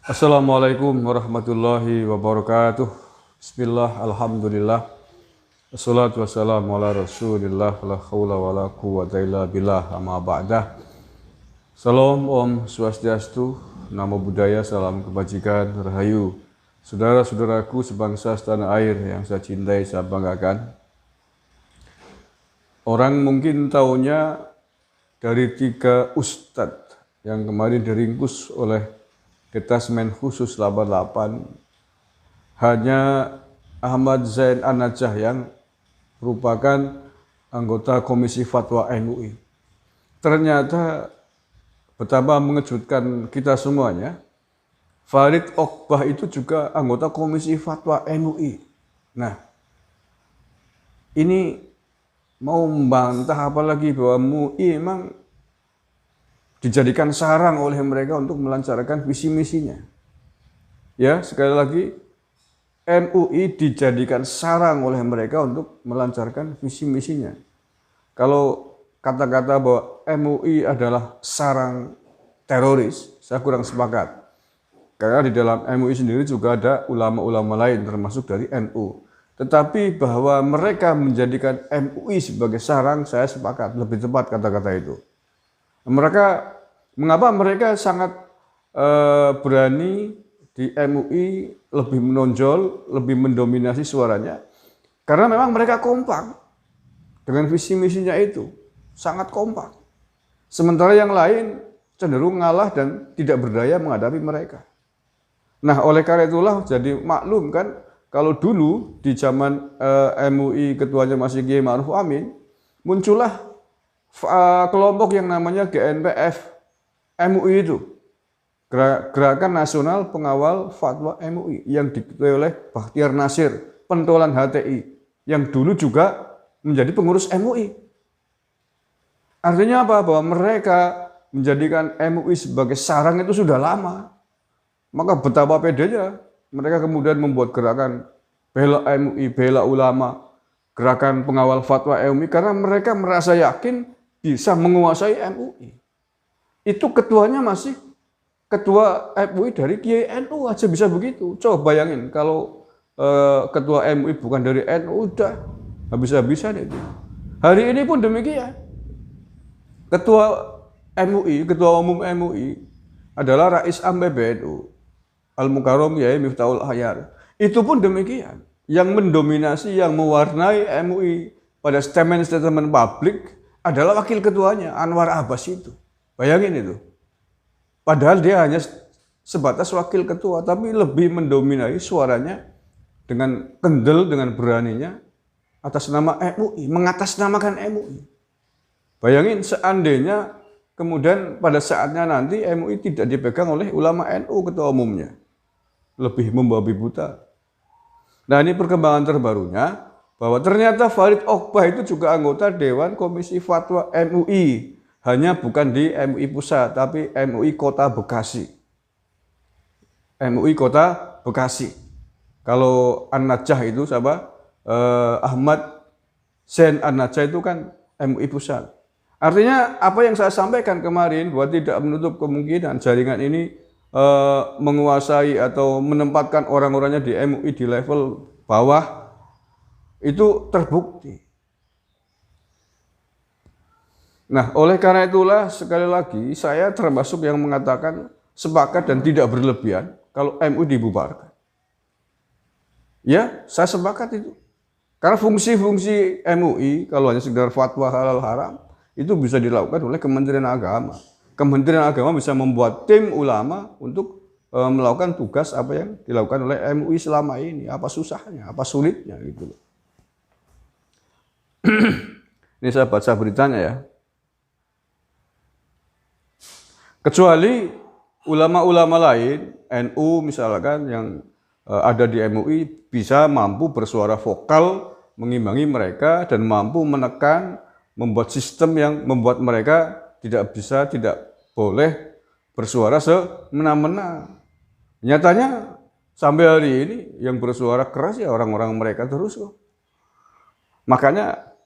Assalamualaikum warahmatullahi wabarakatuh. Bismillah, alhamdulillah. Wassalatu wassalamu ala rasulillah. La hawla wa la quwwata illa billah, amma ba'dah. Salam, Om Swastiastu, Namo Buddhaya, salam kebajikan, rahayu. Saudara-saudaraku sebangsa setanah air yang saya cintai, saya banggakan. Orang mungkin taunya dari 3 ustadz yang kemarin diringkus oleh Detasmen Khusus 88, hanya Ahmad Zain An-Najah yang merupakan anggota Komisi Fatwa MUI. Ternyata betapa mengejutkan kita semuanya, Farid Okbah itu juga anggota Komisi Fatwa MUI. Nah, ini mau membantah apalagi bahwa MUI memang dijadikan sarang oleh mereka untuk melancarkan visi misinya. Ya, sekali lagi, MUI dijadikan sarang oleh mereka untuk melancarkan visi misinya. Kalau kata-kata bahwa MUI adalah sarang teroris, saya kurang sepakat. Karena di dalam MUI sendiri juga ada ulama-ulama lain termasuk dari NU. Tetapi bahwa mereka menjadikan MUI sebagai sarang, saya sepakat, lebih tepat kata-kata itu. Mengapa mereka sangat berani di MUI, lebih menonjol, lebih mendominasi suaranya? Karena memang mereka kompak dengan visi misinya itu, sangat kompak. Sementara yang lain cenderung ngalah dan tidak berdaya menghadapi mereka. Nah, oleh karena itulah jadi maklum kan, kalau dulu di zaman MUI ketuanya masih Kiai Ma'ruf Amin, muncullah kelompok yang namanya GNPF MUI itu, Gerakan Nasional Pengawal Fatwa MUI, yang diketuai oleh Bakhtiar Nasir, pentolan HTI, yang dulu juga menjadi pengurus MUI. Artinya apa? Bahwa mereka menjadikan MUI sebagai sarang itu sudah lama. Maka betapa pedenya mereka kemudian membuat gerakan bela MUI, bela ulama, gerakan pengawal fatwa MUI, karena mereka merasa yakin bisa menguasai MUI. Itu ketuanya masih ketua MUI dari Kiai NU aja bisa begitu. Coba bayangin kalau ketua MUI bukan dari NU, udah habis-habisan itu. Hari ini pun demikian. Ketua MUI, ketua umum MUI adalah Rais Am PBNU, Al-Mukarram Yai Miftahul Ahyar. Itu pun demikian. Yang mendominasi, yang mewarnai MUI pada statement-statement publik adalah wakil ketuanya, Anwar Abbas itu. Bayangin itu. Padahal dia hanya sebatas wakil ketua, tapi lebih mendominasi suaranya dengan kendel, dengan beraninya atas nama MUI, mengatasnamakan MUI. Bayangin seandainya kemudian pada saatnya nanti MUI tidak dipegang oleh ulama NU ketua umumnya. Lebih membabi buta. Nah, ini perkembangan terbarunya bahwa ternyata Farid Okbah itu juga anggota Dewan Komisi Fatwa MUI. Hanya bukan di MUI Pusat, tapi MUI Kota Bekasi. MUI Kota Bekasi. Kalau An-Najah itu siapa? Ahmad Zain An-Najah itu kan MUI Pusat. Artinya apa yang saya sampaikan kemarin, bahwa tidak menutup kemungkinan jaringan ini menguasai atau menempatkan orang-orangnya di MUI di level bawah, itu terbukti. Nah, oleh karena itulah sekali lagi saya termasuk yang mengatakan sepakat dan tidak berlebihan kalau MUI dibubarkan. Ya, saya sepakat itu. Karena fungsi-fungsi MUI kalau hanya sekedar fatwa halal haram itu bisa dilakukan oleh Kementerian Agama. Kementerian Agama bisa membuat tim ulama untuk melakukan tugas apa yang dilakukan oleh MUI selama ini. Apa susahnya, apa sulitnya gitu loh. Ini saya baca beritanya ya. Kecuali ulama-ulama lain, NU misalkan yang ada di MUI bisa mampu bersuara vokal, mengimbangi mereka dan mampu menekan, membuat sistem yang membuat mereka tidak boleh bersuara semena-mena. Nyatanya sampai hari ini yang bersuara keras ya orang-orang mereka terus kok. Makanya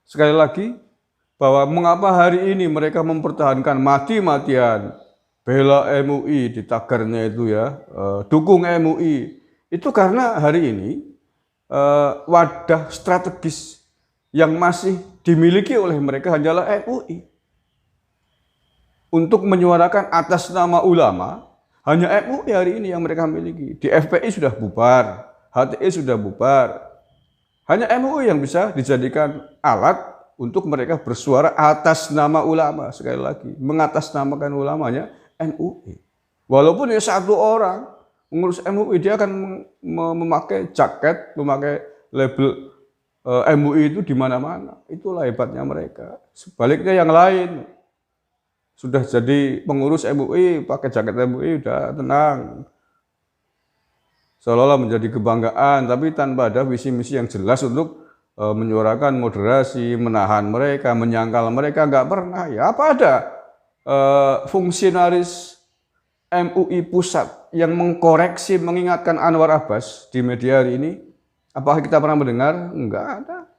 sekali lagi, bahwa mengapa hari ini mereka mempertahankan mati-matian bela MUI di tagarnya itu ya, dukung MUI. Itu karena hari ini wadah strategis yang masih dimiliki oleh mereka hanyalah MUI. Untuk menyuarakan atas nama ulama, hanya MUI hari ini yang mereka miliki. Di FPI sudah bubar, HTI sudah bubar. Hanya MUI yang bisa dijadikan alat untuk mereka bersuara atas nama ulama. Sekali lagi, mengatasnamakan ulamanya MUI. Walaupun ya satu orang mengurus MUI, dia akan memakai jaket, memakai label MUI itu di mana-mana. Itulah hebatnya mereka. Sebaliknya yang lain, sudah jadi pengurus MUI, pakai jaket MUI, udah tenang. Seolah-olah menjadi kebanggaan, tapi tanpa ada visi-misi yang jelas untuk menyuarakan moderasi, menahan mereka, menyangkal mereka, nggak pernah. Ya apa ada fungsionaris MUI pusat yang mengkoreksi, mengingatkan Anwar Abbas di media hari ini? Apakah kita pernah mendengar? Enggak ada.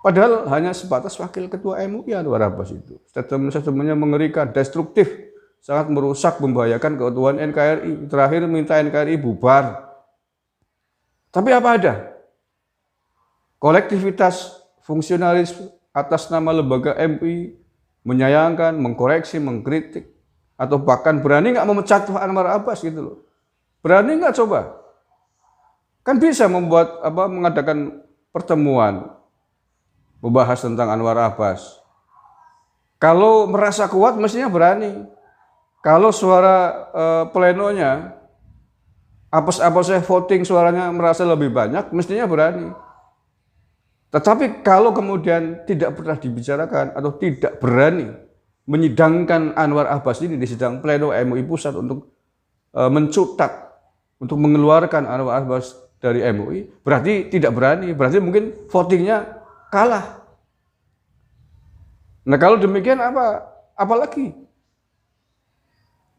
Padahal hanya sebatas wakil ketua MUI Anwar Abbas itu. Statement-statementnya mengerikan, destruktif, sangat merusak, membahayakan keutuhan NKRI. Terakhir minta NKRI bubar. Tapi apa ada? Kolektivitas fungsionaris atas nama lembaga MUI menyayangkan, mengkoreksi, mengkritik, atau bahkan berani nggak memecat Anwar Abbas gitu loh. Berani nggak coba? Kan bisa mengadakan pertemuan, membahas tentang Anwar Abbas. Kalau merasa kuat mestinya berani. Kalau suara plenonya, apes-apesnya voting suaranya merasa lebih banyak, mestinya berani. Tetapi kalau kemudian tidak pernah dibicarakan atau tidak berani menyidangkan Anwar Abbas ini di sidang pleno MUI pusat untuk mencutat, untuk mengeluarkan Anwar Abbas dari MUI, berarti tidak berani, berarti mungkin votingnya kalah. Nah kalau demikian apalagi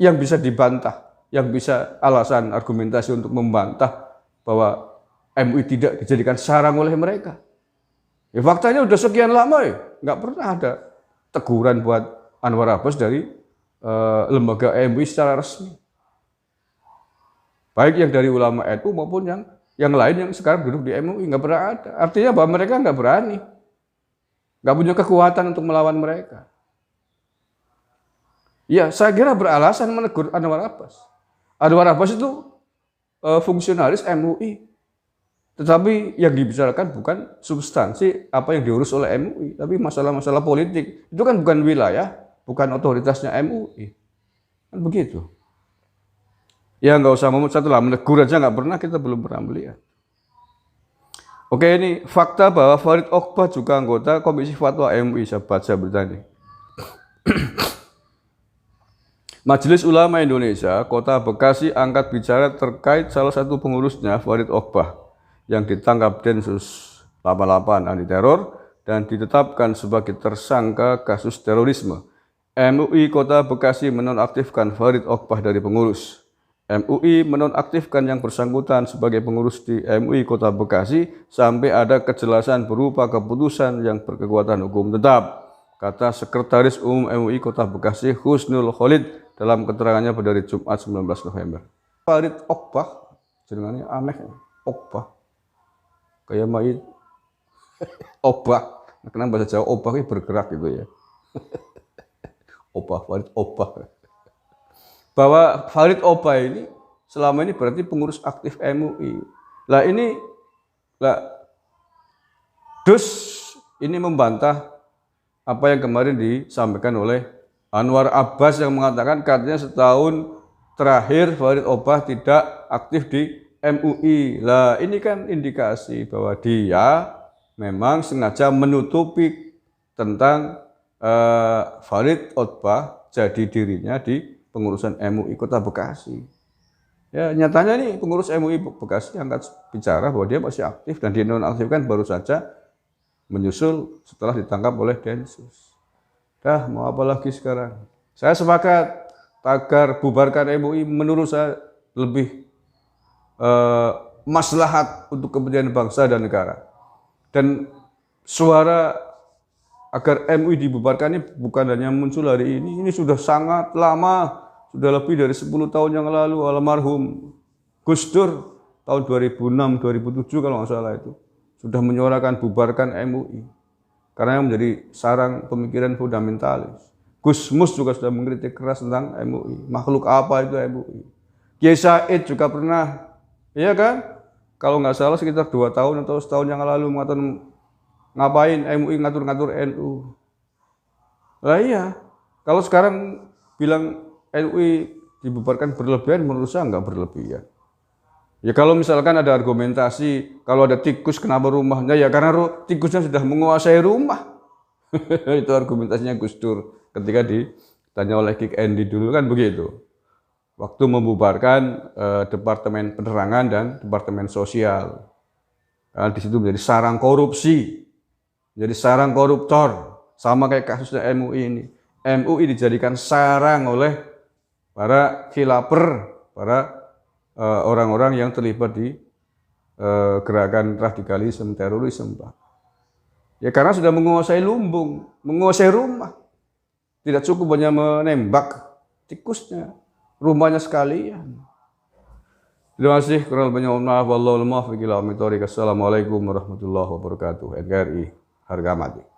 yang bisa dibantah, yang bisa alasan argumentasi untuk membantah bahwa MUI tidak dijadikan sarang oleh mereka? Ya faktanya udah sekian lama ya, nggak pernah ada teguran buat Anwar Abbas dari lembaga MUI secara resmi. Baik yang dari ulama NU maupun yang lain yang sekarang duduk di MUI, nggak pernah ada. Artinya bahwa mereka nggak berani, nggak punya kekuatan untuk melawan mereka. Ya, saya kira beralasan menegur Anwar Abbas. Anwar Abbas itu fungsionaris MUI, tetapi yang dibicarakan bukan substansi apa yang diurus oleh MUI, tapi masalah-masalah politik. Itu kan bukan wilayah, bukan otoritasnya MUI. Kan begitu. Ya nggak usah memecat lah, menegur aja nggak pernah, kita belum pernah melihat. Oke, ini fakta bahwa Farid Oqbah juga anggota Komisi Fatwa MUI, saya baca berita ini. Majelis Ulama Indonesia Kota Bekasi angkat bicara terkait salah satu pengurusnya, Farid Oqbah, yang ditangkap Densus 88 anti teror dan ditetapkan sebagai tersangka kasus terorisme. MUI Kota Bekasi menonaktifkan Farid Oqbah dari pengurus. MUI menonaktifkan yang bersangkutan sebagai pengurus di MUI Kota Bekasi sampai ada kejelasan berupa keputusan yang berkekuatan hukum tetap, kata Sekretaris Umum MUI Kota Bekasi Husnul Khalid dalam keterangannya pada hari Jumat 19 November. Farid Oqbah, jenengannya aneh, Oqbah, kayak mayit. Obah, kenapa bahasa Jawa obah itu bergerak gitu ya. Obah, Farid Oqbah. Bahwa Farid Oqbah ini selama ini berarti pengurus aktif MUI. Lah ini, Dus ini membantah apa yang kemarin disampaikan oleh Anwar Abbas yang mengatakan katanya setahun terakhir Farid Oqbah tidak aktif di MUI. Lah ini kan indikasi bahwa dia memang sengaja menutupi tentang Farid Oqbah jadi dirinya di pengurusan MUI Kota Bekasi. Ya nyatanya nih pengurus MUI Bekasi angkat bicara bahwa dia masih aktif dan dinonaktifkan baru saja menyusul setelah ditangkap oleh Densus. Dah mau apa lagi sekarang? Saya sepakat tagar bubarkan MUI menurut saya lebih maslahat untuk kepentingan bangsa dan negara. Dan suara agar MUI dibubarkan ini bukan hanya muncul hari ini sudah sangat lama sudah lebih dari 10 tahun yang lalu almarhum Gus Dur tahun 2006-2007 kalau nggak salah itu sudah menyuarakan bubarkan MUI karena yang menjadi sarang pemikiran fundamentalis. Gus Mus juga sudah mengkritik keras tentang MUI. Makhluk apa itu MUI? Kiai Said juga pernah, iya kan? Kalau nggak salah sekitar 2 tahun atau setahun yang lalu mengatakan ngapain MUI ngatur-ngatur NU. Lah iya, kalau sekarang bilang NUI dibubarkan berlebihan, menurut saya nggak berlebihan. Ya kalau misalkan ada argumentasi, kalau ada tikus kenapa rumahnya, ya karena tikusnya sudah menguasai rumah. Itu argumentasinya Gus Dur ketika ditanya oleh Kick Andy dulu kan begitu. Waktu membubarkan Departemen Penerangan dan Departemen Sosial. Di situ menjadi sarang korupsi, jadi sarang koruptor. Sama kayak kasusnya MUI ini. MUI dijadikan sarang oleh para khilaper, para orang-orang yang terlibat di gerakan radikalisme, terorisme. Ya karena sudah menguasai lumbung, menguasai rumah. Tidak cukup hanya menembak tikusnya, rumahnya sekalian. Terima kasih, kurang banyak maaf. Wallahul muwaffiq ila aqwamit thoriq. Assalamualaikum warahmatullahi wabarakatuh. NKRI harga mati.